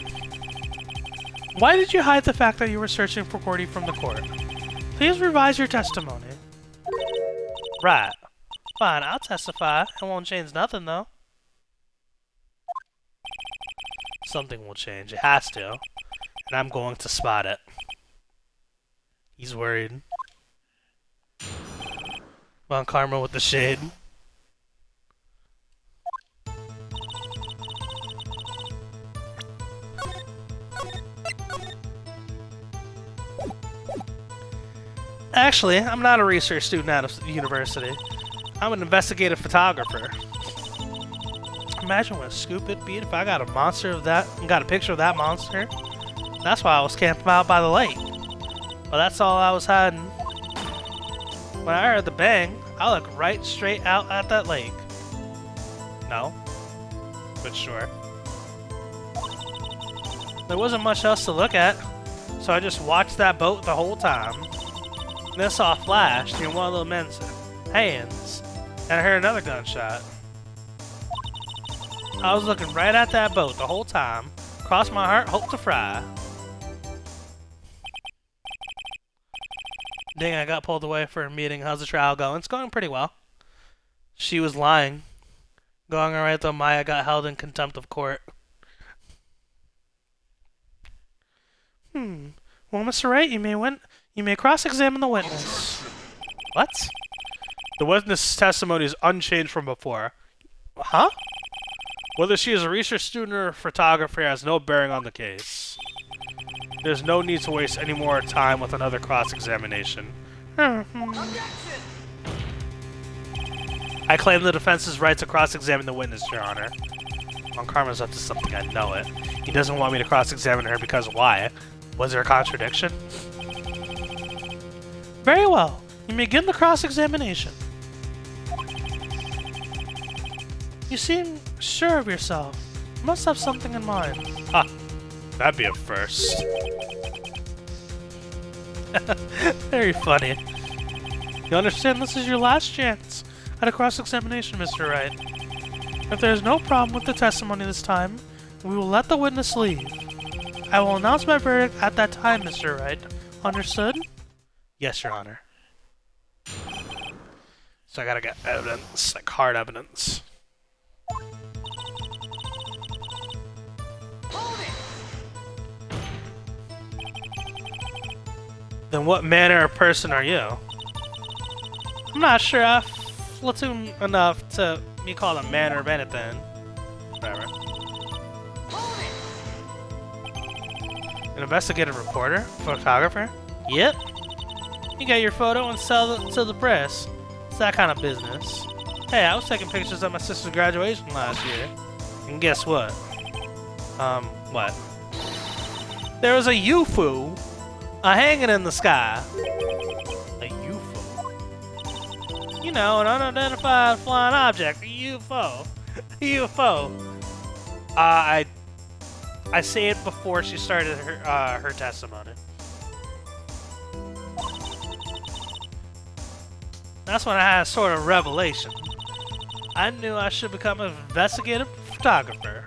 Why did you hide the fact that you were searching for Gordy from the court? Please revise your testimony. Right. Fine, I'll testify. It won't change nothing, though. Something will change. It has to. And I'm going to spot it. He's worried. Come on, Karma with the shade. Actually, I'm not a research student out of university. I'm an investigative photographer. Imagine what a scoop it'd be if I got a monster of that and got a picture of that monster. That's why I was camping out by the lake. Well, that's all I was hiding. When I heard the bang, I looked right straight out at that lake. No, but sure. There wasn't much else to look at, so I just watched that boat the whole time. Then I saw a flash near one of the men's hands, and I heard another gunshot. I was looking right at that boat the whole time. Cross my heart, hope to fry. Dang, I got pulled away for a meeting. How's the trial going? It's going pretty well. She was lying. Going alright though Maya got held in contempt of court. Well, Mr. Wright, you may cross-examine the witness. What? The witness' testimony is unchanged from before. Huh? Whether she is a research student or a photographer has no bearing on the case. There's no need to waste any more time with another cross-examination. I claim the defense's right to cross-examine the witness, Your Honor. Well, Karma's up to something, I know it. He doesn't want me to cross-examine her because why? Was there a contradiction? Very well. You may begin the cross-examination. You seem sure of yourself. You must have something in mind. Ha! That'd be a first. Very funny. You understand this is your last chance at a cross-examination, Mr. Wright. If there is no problem with the testimony this time, we will let the witness leave. I will announce my verdict at that time, Mr. Wright. Understood? Yes, Your Honor. So I gotta get evidence, like hard evidence. Then what manner of person are you? I'm not sure I've platoon enough to be called a manner of anything. Whatever. An investigative reporter? Photographer? Yep. You get your photo and sell it to the press. It's that kind of business. Hey, I was taking pictures at my sister's graduation last year. And guess what? What? There was a UFO hanging in the sky. A UFO? You know, an unidentified flying object. A UFO. A UFO. I say it before she started her testimony. That's when I had a sort of revelation. I knew I should become an investigative photographer.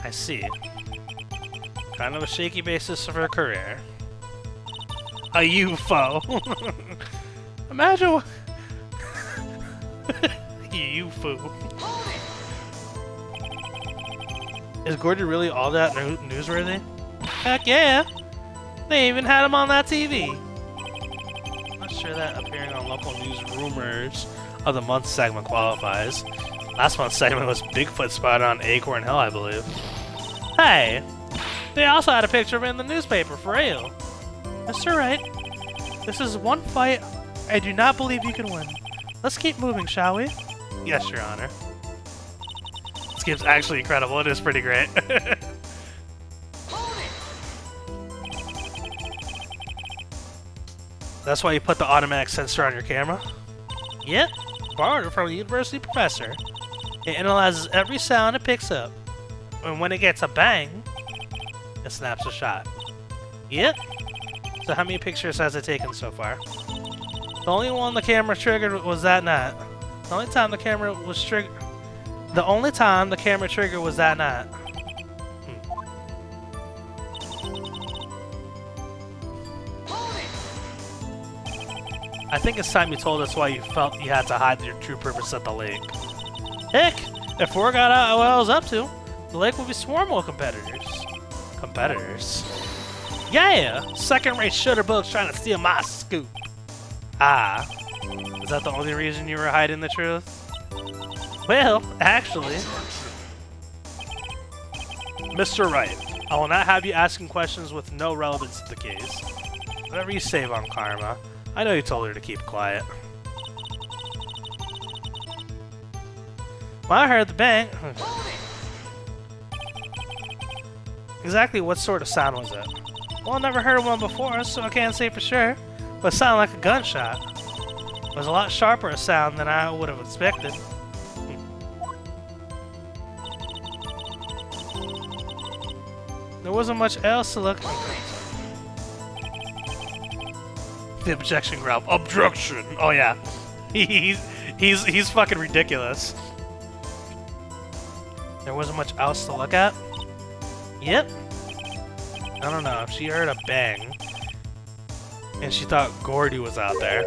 I see. Kind of a shaky basis for a career. A UFO. Imagine what... UFO. Is Gordy really all that newsworthy? Heck yeah! They even had him on that TV. Not sure that appearing on local news rumors of the month segment qualifies. Last month's segment was Bigfoot spotted on Acorn Hill, I believe. Hey! They also had a picture of it in the newspaper, for real. Mr. Wright, this is one fight I do not believe you can win. Let's keep moving, shall we? Yes, Your Honor. Let's game's actually incredible. It is pretty great. That's why you put the automatic sensor on your camera? Yep, borrowed it from a university professor. It analyzes every sound it picks up. And when it gets a bang, it snaps a shot. Yep. So how many pictures has it taken so far? The only one the camera triggered was that night. The only time the camera was triggered... The only time the camera triggered was that night. I think it's time you told us why you felt you had to hide your true purpose at the lake. Heck, if word got out what I was up to, the lake would be swarming with competitors. Competitors? Yeah! Second-rate shutterbugs trying to steal my scoop. Ah. Is that the only reason you were hiding the truth? Well, actually... Mr. Wright, I will not have you asking questions with no relevance to the case. Whatever you say, Von Karma. I know you told her to keep quiet. Well, I heard the bang. Exactly what sort of sound was it? Well, I never heard one before, so I can't say for sure. But it sounded like a gunshot. It was a lot sharper a sound than I would have expected. There wasn't much else to look at. The objection growl. Objection! Oh yeah. He's fucking ridiculous. There wasn't much else to look at? Yep. I don't know. If she heard a bang and she thought Gordy was out there,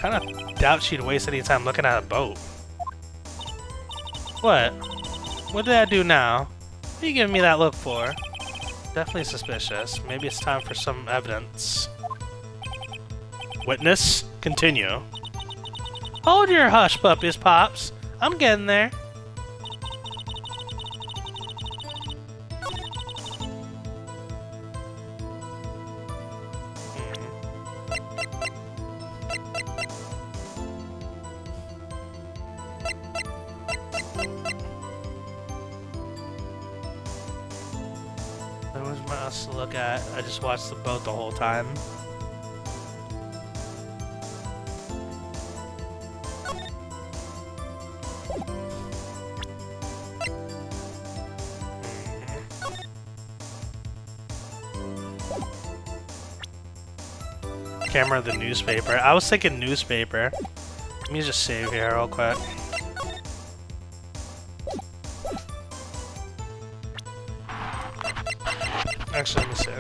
kind of doubt she'd waste any time looking at a boat. What? What did I do now? What are you giving me that look for? Definitely suspicious. Maybe it's time for some evidence. Witness, continue. Hold your hush puppies, Pops. I'm getting there. There was much else to look at. I just watched the boat the whole time. Camera of the newspaper. I was thinking newspaper. Let me just save here real quick. Actually, let me save.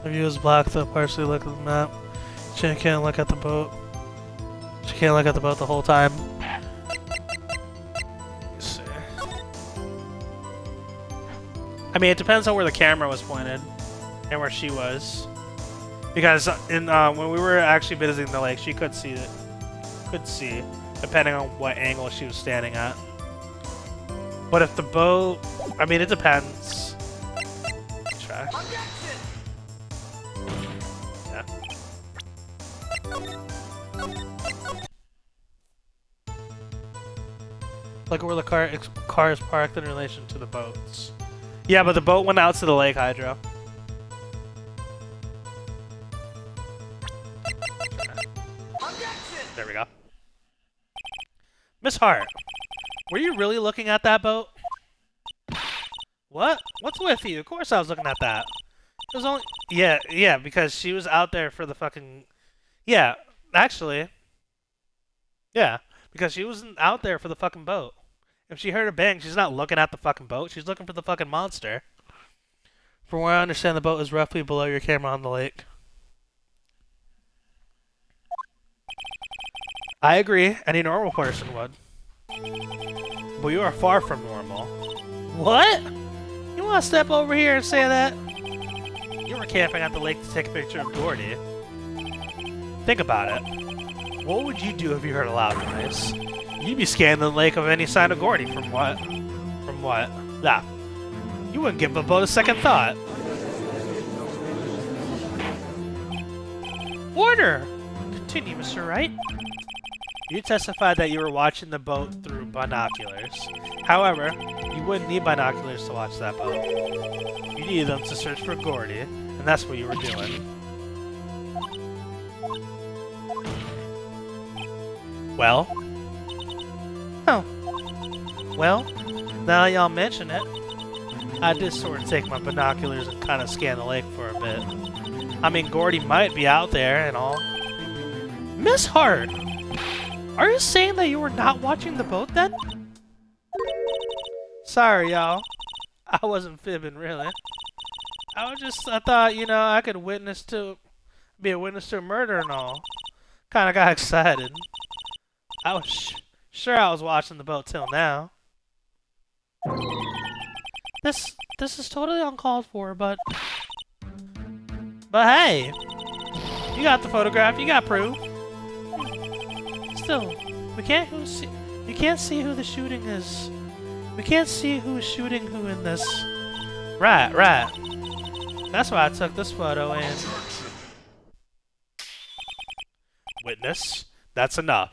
The view is blocked, though partially look at the map. She can't look at the boat. She can't look at the boat the whole time. Let's see. I mean, it depends on where the camera was pointed and where she was. Because in when we were actually visiting the lake, she could see it. Could see, depending on what angle she was standing at. But if the boat, I mean, it depends. Try. Yeah. Look at where the car is parked in relation to the boats. Yeah, but the boat went out to the lake, Hydro. There we go. Miss Hart, were you really looking at that boat? What? What's with you? Of course I was looking at that. It was only... Yeah, because she was out there for the fucking... Yeah, actually. Yeah, because she wasn't out there for the fucking boat. If she heard a bang, she's not looking at the fucking boat. She's looking for the fucking monster. From where I understand, the boat is roughly below your camera on the lake. I agree. Any normal person would. But you are far from normal. What? You want to step over here and say that? You were camping at the lake to take a picture of Gordy. Think about it. What would you do if you heard a loud noise? You'd be scanning the lake of any sign of Gordy. From what? From what? Nah. You wouldn't give the boat a second thought. Order! Continue, Mr. Wright. You testified that you were watching the boat through binoculars. However, you wouldn't need binoculars to watch that boat. You needed them to search for Gordy, and that's what you were doing. Well? Oh. Well, now y'all mention it, I did sort of take my binoculars and kind of scan the lake for a bit. I mean, Gordy might be out there and all. Miss Hart! Are you saying that you were not watching the boat then? Sorry, y'all. I wasn't fibbing, really. I thought, you know, I could be a witness to a murder and all. Kinda got excited. I was sure I was watching the boat till now. This is totally uncalled for, but hey, you got the photograph, you got proof. Still, you can't see who the shooting is. We can't see who is shooting who in this. Right. That's why I took this photo and... Witness, that's enough.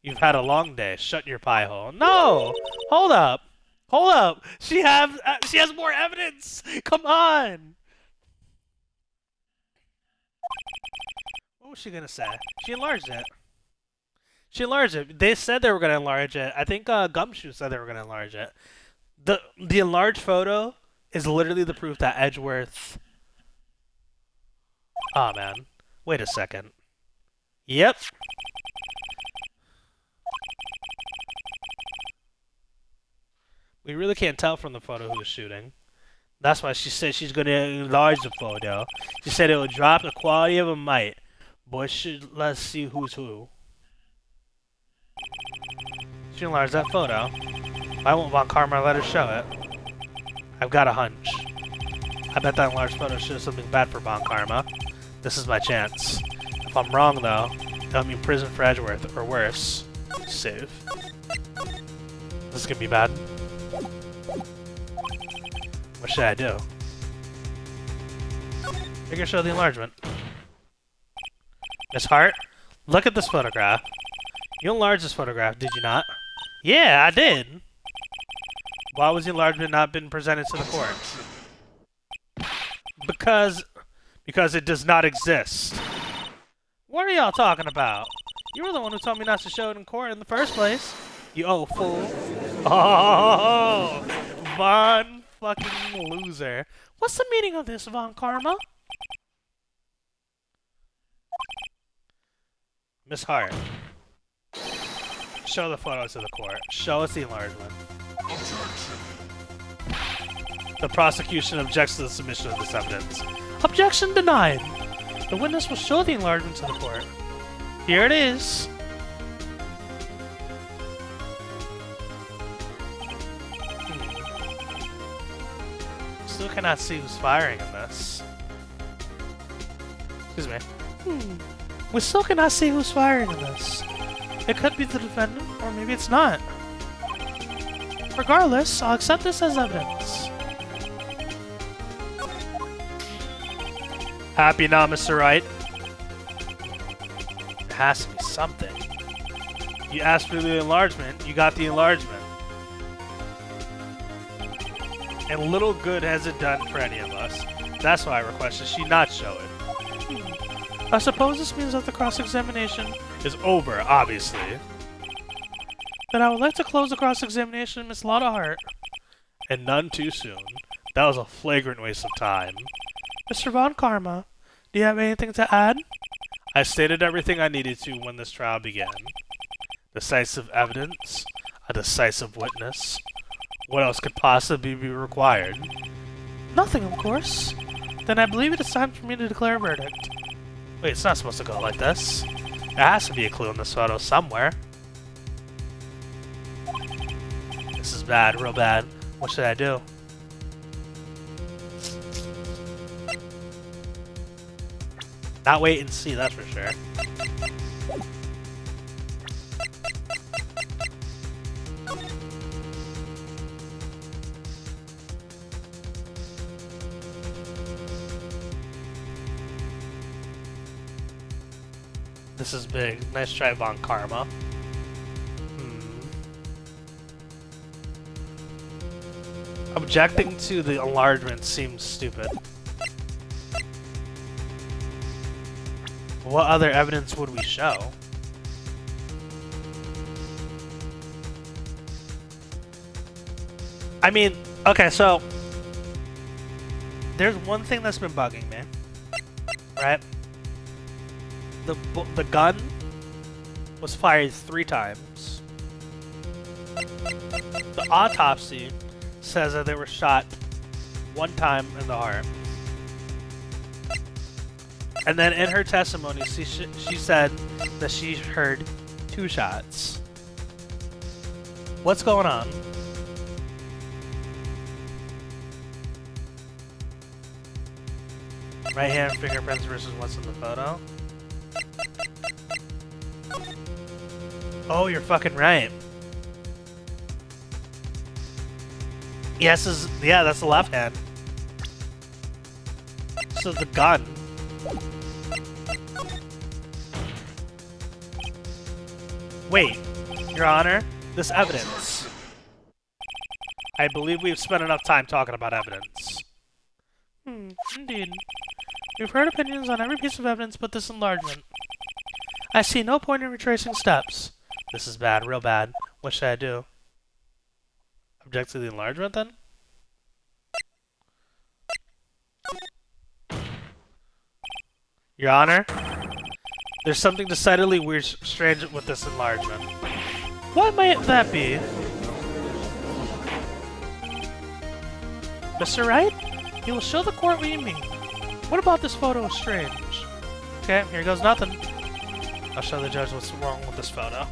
You've had a long day. Shut your pie hole. No! Hold up. She has more evidence. Come on. What was she gonna say? She enlarged it. They said they were gonna enlarge it. I think Gumshoe said they were gonna enlarge it. The enlarged photo is literally the proof that Edgeworth. Oh man. Wait a second. Yep. We really can't tell from the photo who was shooting. That's why she said she's going to enlarge the photo. She said it will drop the quality of a mite. But let's see who's who. She enlarged that photo. Why won't Von Karma let her show it? I've got a hunch. I bet that enlarged photo shows something bad for Von Karma. This is my chance. If I'm wrong, though, that'll mean prison for Edgeworth, or worse. Save. This is gonna be bad. What should I do? You're gonna show the enlargement. Miss Hart, look at this photograph. You enlarged this photograph, did you not? Yeah, I did. Why was the enlargement not been presented to the court? Because it does not exist. What are y'all talking about? You were the one who told me not to show it in court in the first place. You old fool. Oh, Von fucking loser. What's the meaning of this, Von Karma? Miss Hart. Show the photo to the court. Show us the enlargement. The prosecution objects to the submission of this evidence. Objection denied. The witness will show the enlargement to the court. Here it is. Still cannot see who's firing in this. Excuse me. We still cannot see who's firing in this. It could be the defendant, or maybe it's not. Regardless, I'll accept this as evidence. Happy now, Mr. Wright? There has to be something. You asked for the enlargement, you got the enlargement. And little good has it done for any of us. That's why I requested she not show it. I suppose this means that the cross-examination is over, obviously. Then I would like to close the cross-examination of Miss Lotta Hart. And none too soon. That was a flagrant waste of time. Mr. Von Karma, do you have anything to add? I stated everything I needed to when this trial began. Decisive evidence, a decisive witness. What else could possibly be required? Nothing, of course. Then I believe it is time for me to declare a verdict. Wait, it's not supposed to go like this. There has to be a clue in this photo somewhere. This is bad, real bad. What should I do? Not wait and see, that's for sure. This is big. Nice try, Von Karma. Objecting to the enlargement seems stupid. What other evidence would we show? I mean, okay, so there's one thing that's been bugging me, right? The gun was fired 3 times. The autopsy says that they were shot 1 time in the heart. And then in her testimony, she said that she heard 2 shots. What's going on? Right hand fingerprints versus what's in the photo? Oh, you're fucking right. Yes, yeah, that's the left hand. So the gun. Wait, Your Honor, this evidence. I believe we've spent enough time talking about evidence. Indeed. We've heard opinions on every piece of evidence but this enlargement. I see no point in retracing steps. This is bad, real bad. What should I do? Object to the enlargement, then? Your Honor, there's something decidedly weird, strange with this enlargement. What might that be? Mr. Wright? You will show the court what you mean. What about this photo is strange? Okay, here goes nothing. I'll show the judge what's wrong with this photo.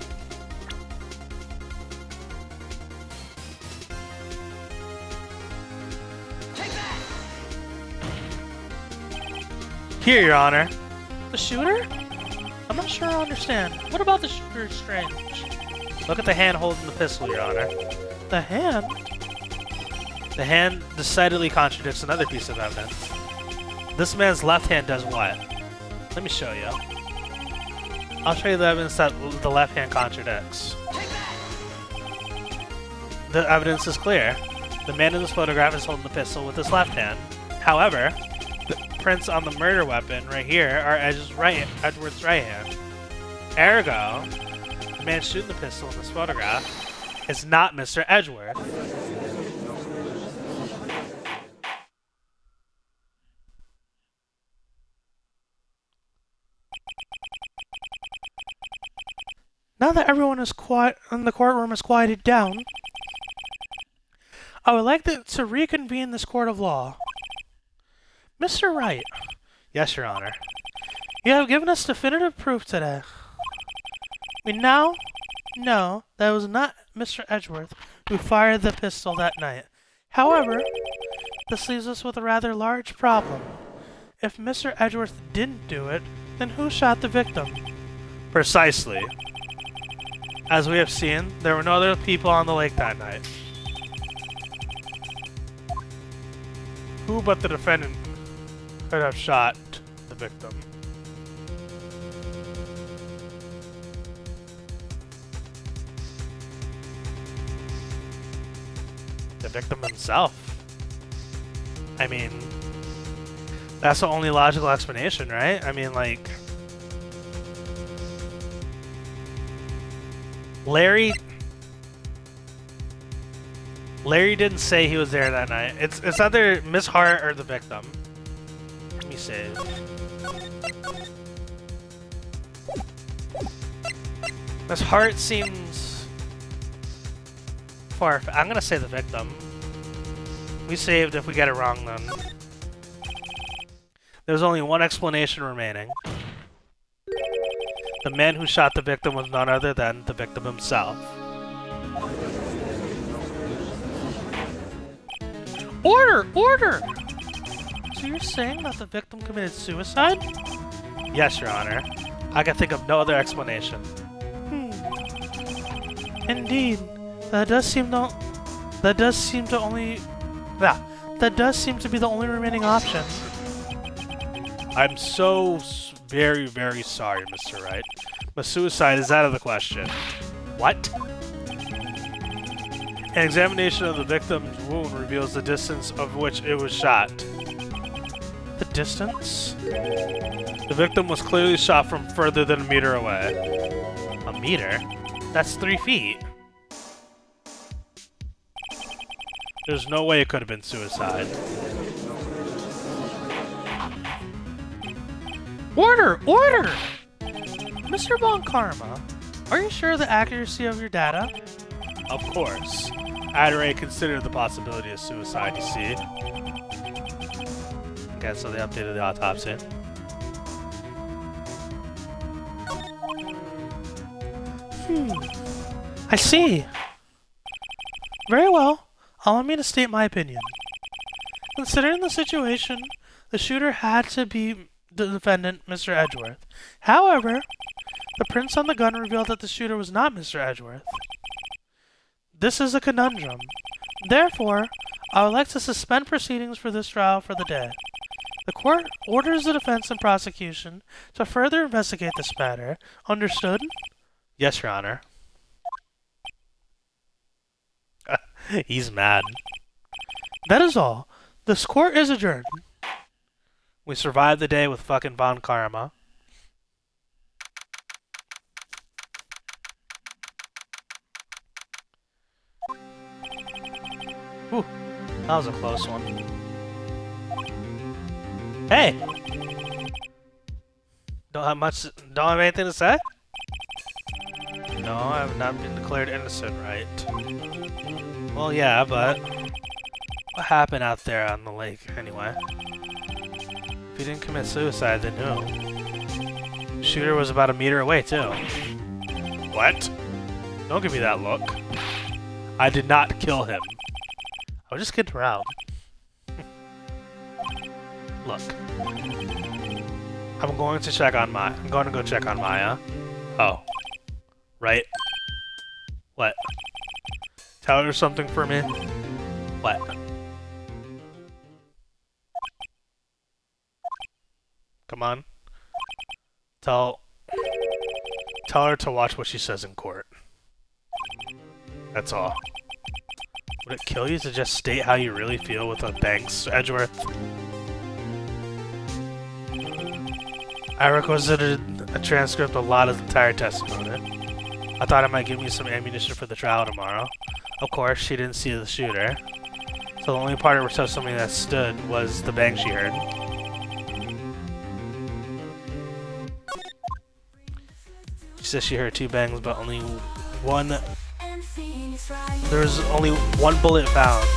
Here, Your Honor. The shooter? I'm not sure I understand. What about the shooter is strange? Look at the hand holding the pistol, Your Honor. The hand? The hand decidedly contradicts another piece of evidence. This man's left hand does what? Let me show you. I'll show you the evidence that the left hand contradicts. The evidence is clear. The man in this photograph is holding the pistol with his left hand. However, the prints on the murder weapon right here are Edward's right hand. Ergo, the man shooting the pistol in this photograph is not Mr. Edgeworth. Now that everyone is quiet and the courtroom is quieted down, I would like to reconvene this court of law. Mr. Wright. Yes, Your Honor. You have given us definitive proof today. We now know that it was not Mr. Edgeworth who fired the pistol that night. However, this leaves us with a rather large problem. If Mr. Edgeworth didn't do it, then who shot the victim? Precisely. As we have seen, there were no other people on the lake that night. Who but the defendant could have shot the victim? The victim himself. I mean, that's the only logical explanation, right? I mean, like, Larry didn't say he was there that night. It's either Miss Hart or the victim. Let me save. Miss Hart seems far. I'm gonna say the victim. We saved if we get it wrong then. There's only one explanation remaining. The man who shot the victim was none other than the victim himself. Order! Order! So you're saying that the victim committed suicide? Yes, Your Honor. I can think of no other explanation. Indeed. That does seem to be the only remaining option. I'm so very, very sorry, Mr. Wright, but suicide is out of the question. What? An examination of the victim's wound reveals the distance of which it was shot. The distance? The victim was clearly shot from further than a meter away. A meter? That's 3 feet. There's no way it could have been suicide. Order! Order! Mr. Von Karma, are you sure of the accuracy of your data? Of course. I had already considered the possibility of suicide, you see. Okay, so they updated the autopsy. I see. Very well. Allow me to state my opinion. Considering the situation, the shooter had to be the defendant, Mr. Edgeworth. However, the prints on the gun revealed that the shooter was not Mr. Edgeworth. This is a conundrum. Therefore, I would like to suspend proceedings for this trial for the day. The court orders the defense and prosecution to further investigate this matter. Understood? Yes, Your Honor. He's mad. That is all. This court is adjourned. We survived the day with fucking Von Karma. Whew, that was a close one. Hey! Don't have anything to say? No, I have not been declared innocent, right? Well, yeah, but what happened out there on the lake, anyway? If he didn't commit suicide, then who? Shooter was about a meter away, too. What? Don't give me that look. I did not kill him. I was just kidding around. Look. I'm going to go check on Maya. Oh. Right? What? Tell her something for me? What? Come on. Tell her to watch what she says in court. That's all. Would it kill you to just state how you really feel with a thanks, Edgeworth? I requisited a transcript of Lotta's entire testimony. I thought it might give me some ammunition for the trial tomorrow. Of course, she didn't see the shooter. So the only part of her testimony that stood was the bang she heard. She says she heard 2 bangs, but only one... There was only 1 bullet found.